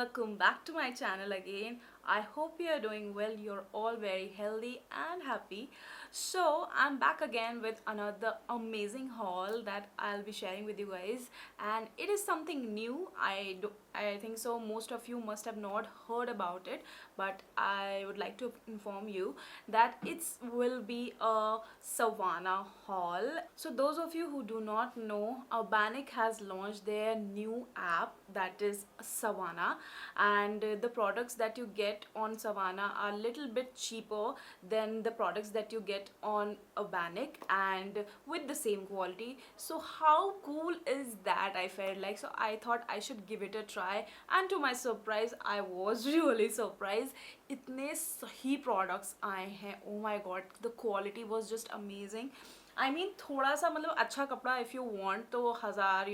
welcome back to my channel again. I hope you are doing well. You're all very healthy and happy. So, I'm back again with another amazing haul that I'll be sharing with you guys, and it is something new. I think so most of you must have not heard about it, but I would like to inform you that it will be a Savannah haul. So those of you who do not know, Urbanic has launched their new app that is Savannah, and the products that you get on Savannah are a little bit cheaper than the products that you get on Urbanic and with the same quality. So how cool is that? I felt like, so I thought I should give it a try, and to my surprise I was really surprised. इतने सही products आए हैं, oh my god, the quality was just amazing. I mean थोड़ा सा मतलब अच्छा कपड़ा if you want तो हज़ार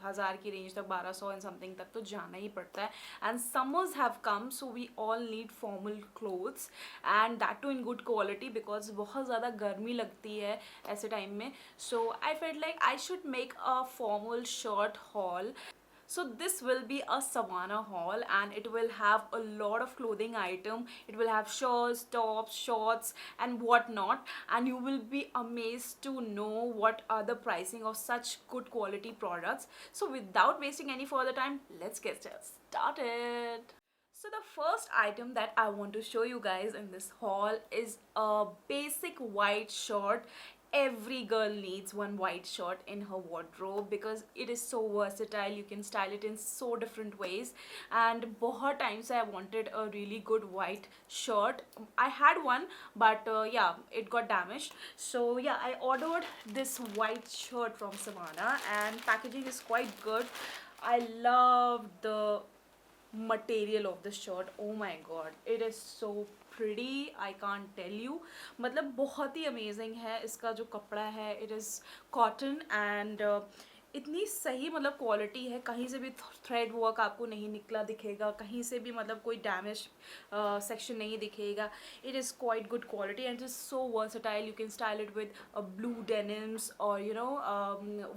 हज़ार की रेंज तक 1200 एंड समथिंग तक तो जाना ही पड़ता है. And summers have come, so we all need formal clothes and that too in good quality because बहुत ज़्यादा गर्मी लगती है ऐसे टाइम में. So I felt like I should make a formal shirt haul. So this will be a Savannah haul and it will have a lot of clothing item. It will have shirts, tops, shorts and whatnot, and you will be amazed to know what are the pricing of such good quality products. So without wasting any further time, let's get started. So the first item that I want to show you guys in this haul is a basic white shirt. Every girl needs one white shirt in her wardrobe because it is so versatile. You can style it in so different ways, and बहुत time से I wanted a really good white shirt. I had one, but yeah, it got damaged. So yeah, I ordered this white shirt from Savannah and packaging is quite good. I love the material of the shirt. Oh my god, it is so pretty, I can't tell you. मतलब बहुत ही amazing है इसका जो कपड़ा है. It is cotton and इतनी सही मतलब क्वालिटी है. कहीं से भी थ्रेड वर्क आपको नहीं निकला दिखेगा, कहीं से भी मतलब कोई डैमेज सेक्शन नहीं दिखेगा. It is quite good quality and it is so versatile. You can style it with blue denims और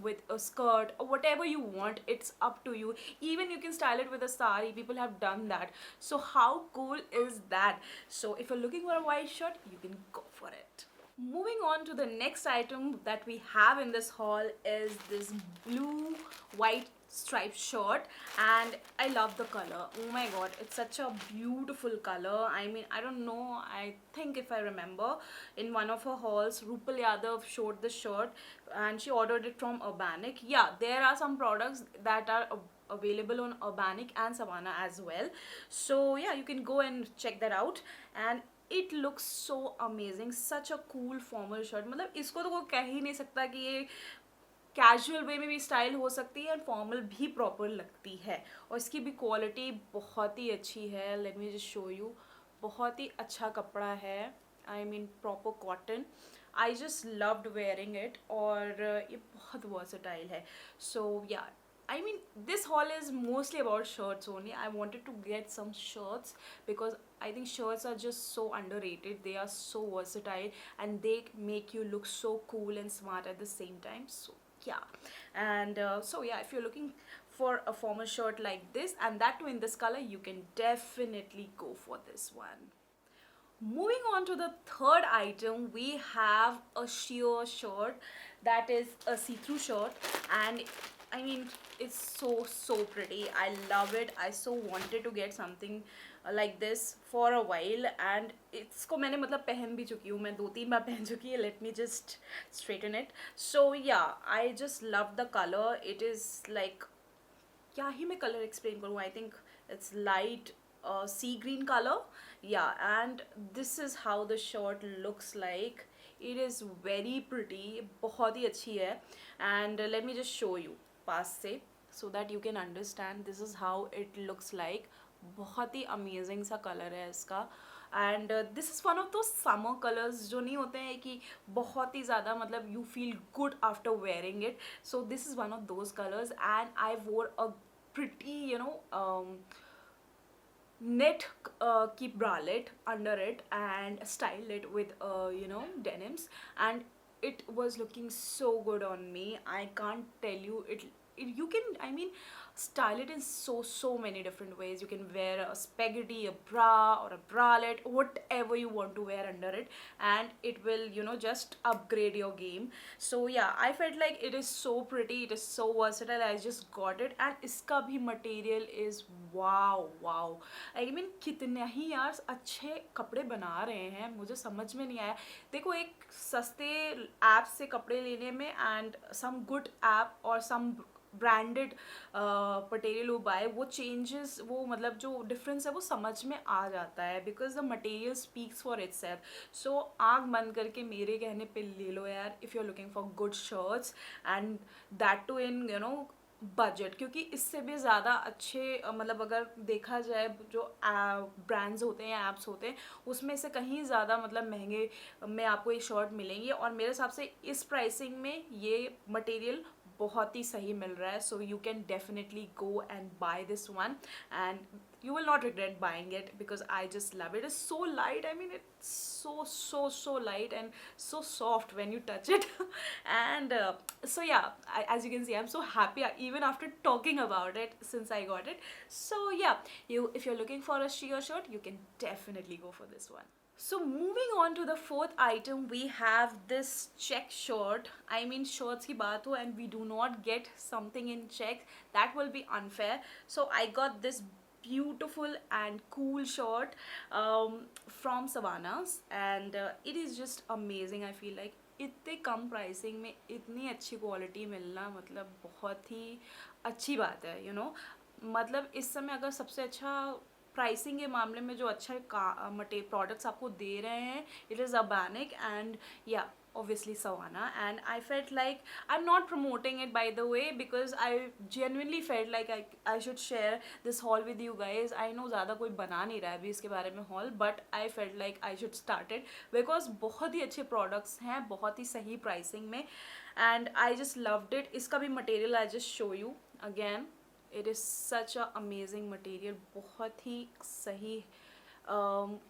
with a skirt or whatever you want. It's up to you. Even you can style it with a sari. People have done that. So how cool is that? So if you're looking for a white shirt, you can go for it. Moving on to the next item that we have in this haul is this blue white striped shirt, and I love the color. Oh my god, it's such a beautiful color. I mean, I don't know, I think if I remember in one of her hauls Rupal Yadav showed the shirt and she ordered it from Urbanic. Yeah, there are some products that are available on Urbanic and Savannah as well. So yeah, you can go and check that out. And it looks so amazing. Such a cool formal shirt. मतलब इसको तो कोई कह ही नहीं सकता कि ये casual way में भी स्टाइल हो सकती है और फॉर्मल भी प्रॉपर लगती है. और इसकी भी क्वालिटी बहुत ही अच्छी है. Let me just show you. बहुत ही अच्छा कपड़ा है. I mean proper cotton. I just loved wearing it और ये बहुत वर्सेटाइल है. सो या, I mean, this haul is mostly about shirts only. I wanted to get some shirts because I think shirts are just so underrated. They are so versatile and they make you look so cool and smart at the same time. So yeah, and so yeah, if you're looking for a formal shirt like this and that too in this color, you can definitely go for this one. Moving on to the third item, we have a sheer shirt that is a see-through shirt, and I mean, it's so pretty. I love it. I so wanted to get something like this for a while, and इसको मैंने मतलब पहन भी चुकी हूँ. मैं 2-3 बार पहन चुकी है. Let me just straighten it. So yeah, I just love the color. It is like, क्या ही मैं कलर एक्सप्लेन करूँ. I think its light sea green color. Yeah, and this is how the shirt looks like. It is very pretty. बहुत ही अच्छी है. And let me just show you पास से so that you can understand. This is how it looks like. बहुत ही amazing सा colour है इसका. And this is one of दो summer colours जो नहीं होते हैं कि बहुत ही ज़्यादा मतलब you feel good after wearing it. So this is one of those colours and I वोर अ pretty net की bralette under it and styled it with denims, and it was looking so good on me. I can't tell you, you can, I mean, style it in so many different ways. You can wear a spaghetti, a bra, or a bralette, whatever you want to wear under it, and it will, you know, just upgrade your game. So yeah, I felt like it is so pretty, it is so versatile. I just got it, and iska bhi material is wow. I mean कितने ही यार अच्छे कपड़े बना रहे हैं, मुझे समझ में नहीं आया. देखो, एक सस्ते ऐप से कपड़े लेने में एंड सम गुड ऐप और सम ब्रांडेड मटेरियल वो बाय, वो चेंजेस, वो मतलब जो डिफरेंस है वो समझ में आ जाता है, because the material speaks for itself. So आँख बंद करके मेरे कहने पे ले लो यार, if you are looking for good shirts and that too in you know budget. क्योंकि इससे भी ज़्यादा अच्छे मतलब अगर देखा जाए जो ब्रांड्स होते हैं, ऐप्स होते हैं, उसमें से कहीं ज़्यादा मतलब महंगे में आपको ये शर्ट मिलेंगी, और मेरे हिसाब से इस प्राइसिंग में ये मटेरियल बहुत ही सही मिल रहा है. So you can definitely go and buy this one and you will not regret buying it, because I just love it. It's so light, I mean, it's so light and so soft when you touch it. And so yeah, as you can see, I'm so happy even after talking about it since I got it. So yeah, if you're looking for a sheer shirt, you can definitely go for this one. So moving on to the fourth item, we have this check shirt. I mean, shirts की बात हो and we do not get something in check, that will be unfair. So I got this beautiful and cool shirt from Savannah's, and it is just amazing. I feel like इतने कम pricing में इतनी अच्छी quality मिलना मतलब बहुत ही अच्छी बात है, you know. मतलब इस समय अगर सबसे अच्छा प्राइसिंग के मामले में जो अच्छा प्रोडक्ट्स आपको दे रहे हैं, it is Urbanic and yeah, obviously Savannah. And I felt like, I'm not promoting it by the way, because I genuinely felt like I should share this haul with you guys. I know ज़्यादा कोई बना नहीं रहा है अभी इसके बारे में haul, but I felt like I should start it because बहुत ही अच्छे products हैं, बहुत ही सही pricing में, and I just loved it. इसका भी material I just show you again. It is such a amazing material, बहुत ही सही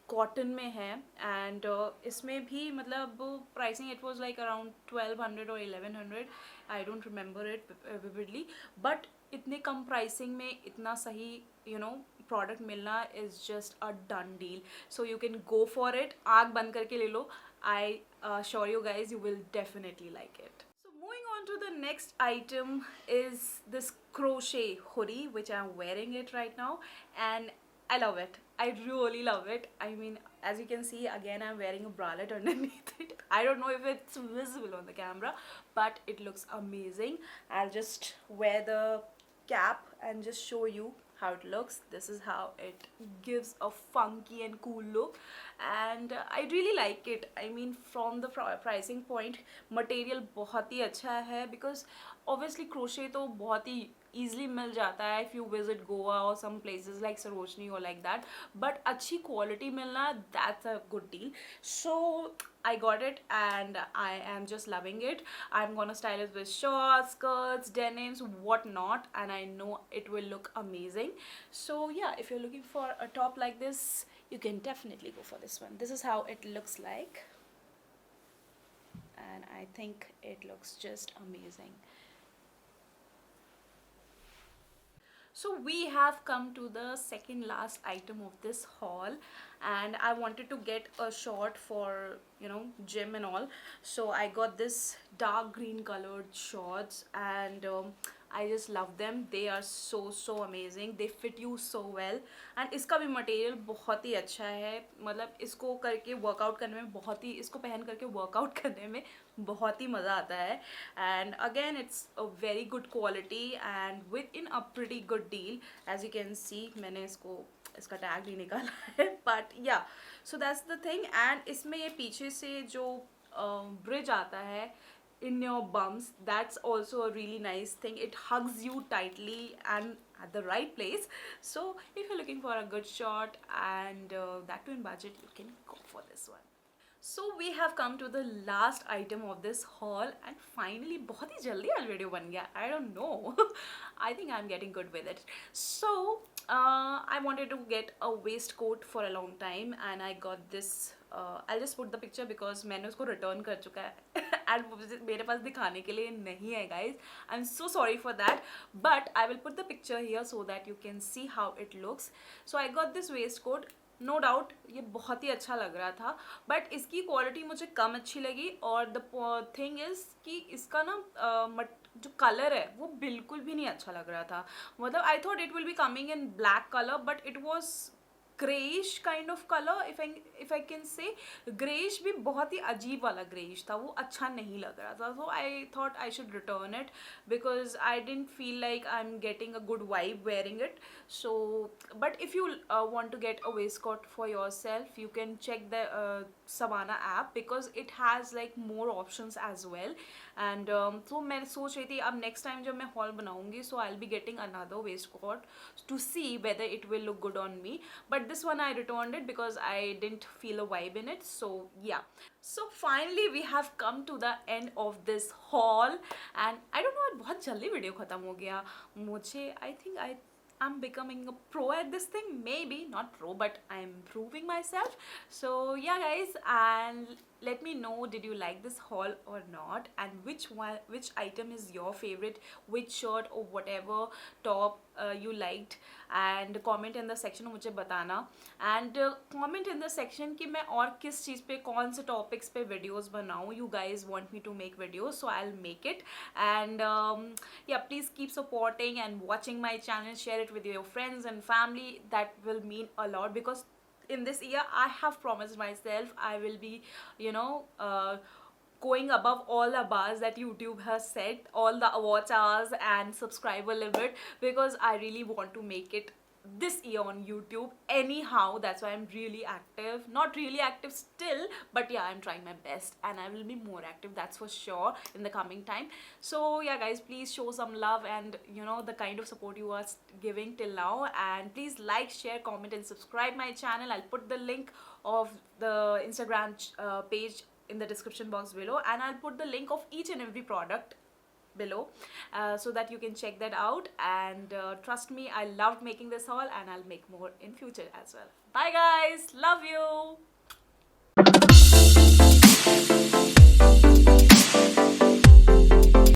कॉटन में है. एंड इसमें भी मतलब pricing it was like around 1200 और 1100, I don't remember it vividly, but इतने कम प्राइसिंग में इतना सही यू नो प्रोडक्ट मिलना is just a done deal. So you can go for it, आँख बंद करके ले लो. I sure you guys you will definitely like it. Moving on to the next item is this crochet hoodie, which I'm wearing it right now, and I love it. I really love it. I mean, as you can see, again, I'm wearing a bralette underneath it. I don't know if it's visible on the camera, but it looks amazing. I'll just wear the cap and just show you how it looks. This is how it gives a funky and cool look, and I really like it. I mean, from the pricing point, material बहुत ही अच्छा है, because obviously crochet तो बहुत ही easily मिल जाता है if you visit Goa or some places like Sarojini or like that, but अच्छी quality मिलना, that's a good deal. So I got it and I am just loving it. I'm gonna style it with shorts, skirts, denims, whatnot, and I know it will look amazing. So yeah, if you're looking for a top like this, you can definitely go for this one. This is how it looks like, and I think it looks just amazing. So we have come to the second last item of this haul, and I wanted to get a short for gym and all. So I got this dark green colored shorts, and I just love them. They are so amazing. They fit you so well, and इसका भी material बहुत ही अच्छा है. मतलब इसको करके workout करने में बहुत ही, इसको पहन करके वर्कआउट करने में बहुत ही मज़ा आता है. And again it's a very good quality and within a pretty good deal. As you can see, मैंने इसका टैग नहीं निकाला है, but yeah, so that's the thing. And इसमें ये पीछे से जो ब्रिज आता है in your bums, that's also a really nice thing. It hugs you tightly and at the right place. So if you're looking for a good shot and that too in budget, you can go for this one. So we have come to the last item of this haul, and finally बहुत ही जल्दी आज video बन गया. I don't know. I think I'm getting good with it. So I wanted to get a waistcoat for a long time, and I got this. I'll just put the picture because मैंने उसको return कर चुका है and मेरे पास दिखाने के लिए नहीं है guys. I am so sorry for that, but I will put the picture here so that you can see how it looks. So I got this waistcoat. No doubt ये बहुत ही अच्छा लग रहा था, बट इसकी quality मुझे कम अच्छी लगी. और द थिंग इज़ कि इसका ना जो कलर है वो बिल्कुल भी नहीं अच्छा लग रहा था. मतलब I thought it will be coming in black colour, but it was greyish kind of colour, if I can say. Greyish भी बहुत ही अजीब वाला ग्रेइश था, वो अच्छा नहीं लग रहा था. So I thought I should return it because I didn't feel like I am getting a good vibe wearing it. So but if you want to get a waistcoat for yourself, you can check the Savana app because it has like more options as well. And so मैं सोच रही थी अब next time जब मैं haul बनाऊंगी, so I'll be getting another waistcoat to see whether it will look good on me. But this one I returned it because I didn't feel a vibe in it. So yeah. So finally we have come to the end of this haul, and I don't know, बहुत जल्दी video ख़त्म हो गया. मुझे I think I'm becoming a pro at this thing. Maybe not pro, but I'm proving myself. So yeah guys, and let me know, did you like this haul or not, and which item is your favorite, which shirt or whatever top you liked, and comment in the section में मुझे बताना. And comment in the section कि मैं और किस चीज़ पे, कौन से topics पे videos बनाऊँ. You guys want me to make videos, so I'll make it. And yeah, please keep supporting and watching my channel. Share it with your friends and family. That will mean a lot because in this year I have promised myself I will be, you know, going above all the bars that YouTube has set, all the watch hours and subscriber limit, because I really want to make it this year on YouTube anyhow. That's why I'm really active. Not really active still, but yeah, I'm trying my best and I will be more active, that's for sure, in the coming time. So yeah guys, please show some love and you know the kind of support you are giving till now. And please like, share, comment and subscribe my channel. I'll put the link of the Instagram page in the description box below, and I'll put the link of each and every product below so that you can check that out. And trust me, I loved making this haul and I'll make more in future as well. Bye guys, love you.